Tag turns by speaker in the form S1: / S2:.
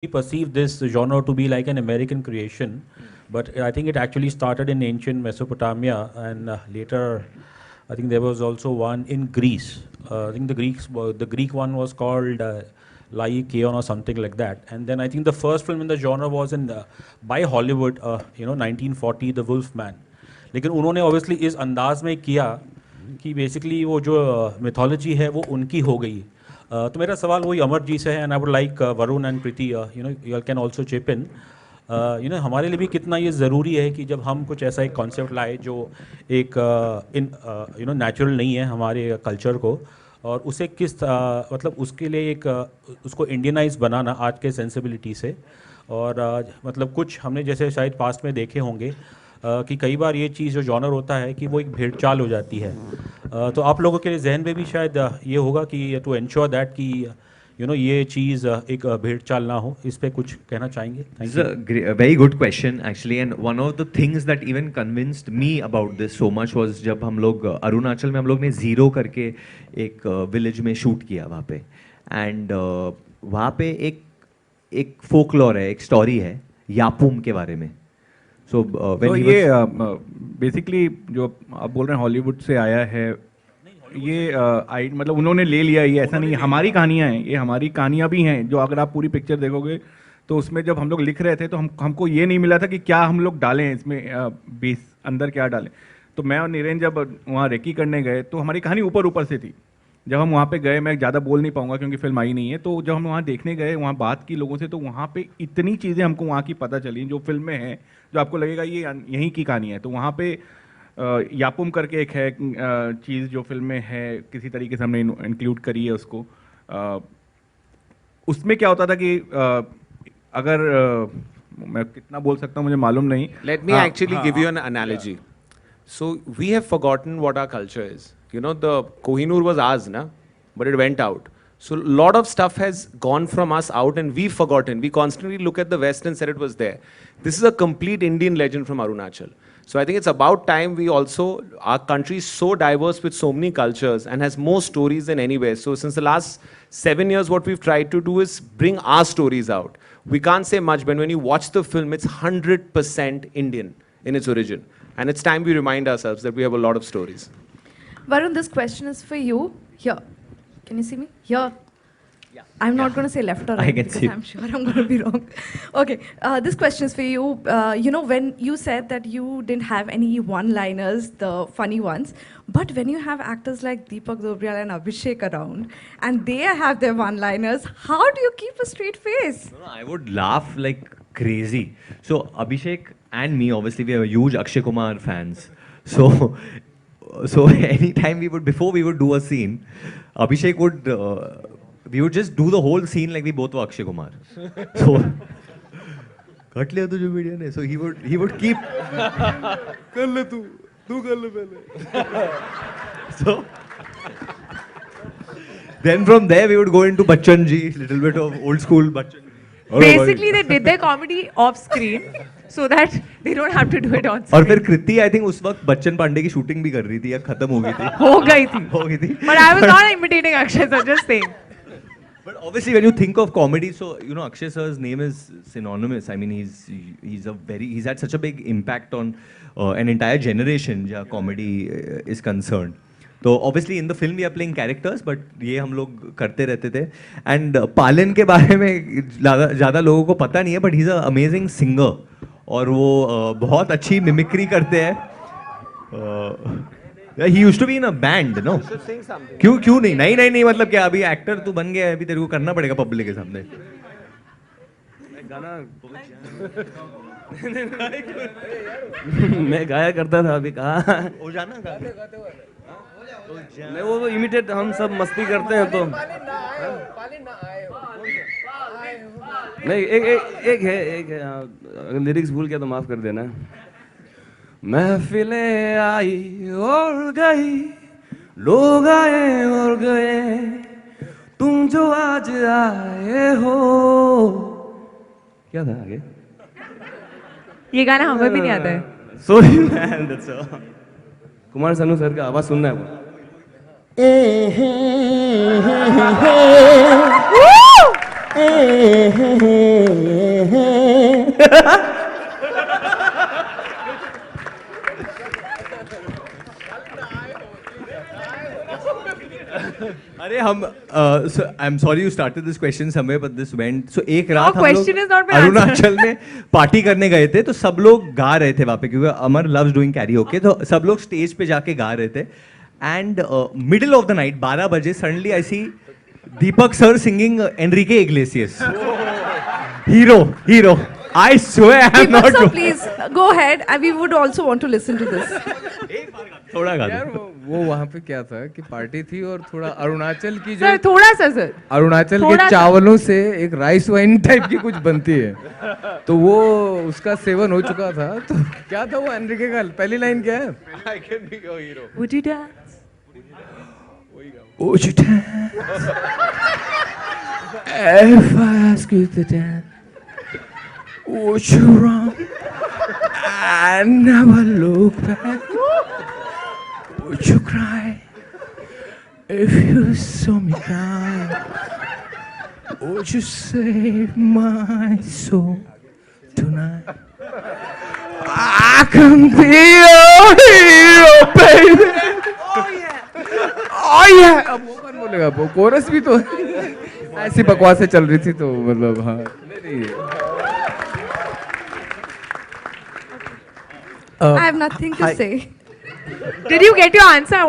S1: We perceive this genre to be like an American creation, but I think it actually started in ancient Mesopotamia, and later, I think there was also one in Greece. I think the Greek one was called Laikeon or something like that. And then I think the first film in the genre was in by Hollywood, 1940, The Wolf Man. लेकिन उन्होंने obviously इस अंदाज में किया कि basically वो जो mythology है वो उनकी हो गई. तो मेरा सवाल वही अमर जी से है, and I would like Varun and Preeti you can also chip इन. हमारे लिए भी कितना ये ज़रूरी है कि जब हम कुछ ऐसा एक कॉन्सेप्ट लाए जो एक नेचुरल नहीं है हमारे कल्चर को, और उसे मतलब उसके लिए एक उसको इंडियनाइज बनाना आज के सेंसिबिलिटी से. और मतलब कुछ हमने जैसे शायद पास्ट में देखे होंगे कि कई बार ये चीज़ जो जॉनर होता है कि वो एक भेड़चाल हो जाती है. तो आप लोगों के जहन में भी शायद ये होगा कि टू एंश्योर दैट कि ये चीज़ एक भेड़चाल ना हो, इस पे कुछ कहना चाहेंगे?
S2: This is a very good question actually, and one of the things that even convinced me about this so much was जब हम लोग अरुणाचल में हम लोग ने ज़ीरो करके एक विलेज में शूट किया वहाँ पे, एंड वहाँ पे एक फोकलॉर है, एक स्टोरी है यापुम के बारे में. So
S3: ये बेसिकली जो आप बोल रहे हैं हॉलीवुड से आया है, ये मतलब उन्होंने ले लिया, ये ऐसा नहीं, हमारी कहानियाँ हैं, ये हमारी कहानियाँ भी हैं. जो अगर आप पूरी पिक्चर देखोगे तो उसमें जब हम लोग लिख रहे थे तो हमको ये नहीं मिला था कि क्या हम लोग डालें इसमें, बेस अंदर क्या डालें. तो मैं और नीरेन जब वहाँ रेकी करने गए तो हमारी कहानी ऊपर ऊपर से थी. जब हम वहाँ पे गए, मैं ज़्यादा बोल नहीं पाऊँगा क्योंकि फिल्म आई नहीं है, तो जब हम वहाँ देखने गए, वहाँ बात की लोगों से, तो वहाँ पे इतनी चीज़ें हमको वहाँ की पता चली जो फिल्म में हैं, जो आपको लगेगा ये यहीं की कहानी है. तो वहाँ पे यापुम करके एक है चीज़ जो फिल्म में है, किसी तरीके से हमने इंक्लूड करी है उसको. उसमें क्या होता था कि अगर मैं कितना बोल सकता हूँ मुझे मालूम नहीं.
S4: Let me actually give you an analogy. So we have forgotten what our culture is. The Kohinoor was ours, na? But it went out. So a lot of stuff has gone from us out and we've forgotten. We constantly look at the West and said it was there. This is a complete Indian legend from Arunachal. So I think it's about time our country is so diverse with so many cultures and has more stories than anywhere. So since the last 7 years, what we've tried to do is bring our stories out. We can't say much, but when you watch the film, it's 100% Indian in its origin. And it's time we remind ourselves that we have a lot of stories.
S5: Varun, this question is for you. Here. Can you see me? Here. Yeah. I'm not going to say left or right because I'm sure I'm going to be wrong. Okay. This question is for you. When you said that you didn't have any one-liners, the funny ones, but when you have actors like Deepak Dobriyal and Abhishek around, and they have their one-liners, how do you keep a straight face?
S2: No, I would laugh like crazy. So Abhishek and me, obviously, we are huge Akshay Kumar fans. So anytime before we would do a scene, Abhishek would, we would just do the whole scene like we both were Akshay Kumar. So, cut लिया तुझे media ने. So he would keep. कर ले तू कर ले पहले. So then from there we would go into Bachchan Ji, little bit of old school Bachchan.
S6: Basically, they did their comedy off screen so that they don't have to do it on
S2: और
S6: screen.
S2: फिर कृति I think उस वक्त बच्चन पांडे की shooting भी कर रही थी या खत्म हो गई थी.
S6: हो गई थी.
S2: हो गई थी.
S6: But I was not imitating Akshay sir, just saying.
S2: But obviously, when you think of comedy, so Akshay sir's name is synonymous. I mean, he's had such a big impact on an entire generation जहाँ comedy is concerned. तो obviously in the film we are playing characters, but ये हम लोग करते रहते थे. And पालन के बारे में ज़्यादा लोगों को पता नहीं है, but he's an amazing singer. और वो बहुत अच्छी मिमिक्री करते हैं. He used to be in a band, no? क्यों नहीं मतलब क्या अभी एक्टर तू बन गया है, अभी तेरे को करना पड़ेगा पब्लिक के सामने.
S7: मैं गाया करता था, अभी कहाँ
S2: हो जाना
S7: नहीं, वो इमिटेट हम सब मस्ती करते हैं तो नहीं. एक है अगर लिरिक्स भूल गया तो माफ कर देना. महफिलें आई और गई, लोग आए और गए, तुम जो आज आए हो. क्या था आगे?
S6: ये गाना हमें भी नहीं आता है.
S7: Sorry man, that's all. Kumar Sanu sir का आवाज सुनना है.
S2: अरे हम I am sorry you started this question somewhere but this went सो एक रात हम
S6: question
S2: लोग
S6: has not been
S2: अरुणाचल में पार्टी करने गए थे तो सब लोग गा रहे थे वहाँ पे क्योंकि अमर लव्स डूइंग कैरियोके तो सब लोग स्टेज पे जाके गा रहे थे and middle of the night 12 बजे suddenly I see Deepak sir singing Enrique Iglesias hero I swear I'm
S5: Deepak
S2: not
S5: sir, please go ahead. We would also want to listen to this.
S2: थोड़ा गा
S7: यार
S2: दो
S7: वो वहाँ पे क्या था कि पार्टी थी और थोड़ा अरुणाचल की जो
S6: सर थोड़ा सा सर
S7: अरुणाचल
S6: थोड़ा
S7: के
S6: सा।
S7: चावलों से एक राइस वाइन टाइप की कुछ बनती है तो वो उसका सेवन हो चुका था तो क्या था वो एनरिके का पहली लाइन क्या है
S6: Would you dance?
S7: Would you dance? If I ask you to dance, would you run and never look back? Would you cry if you saw me cry? Would you save my soul tonight? I can be your hero, baby. Oh yeah. अब वो कौन बोलेगा वो coarse भी तो ऐसी बकवासें चल रही थी तो मतलब हाँ नहीं
S5: I have nothing to say.
S6: Did you get your answer? I want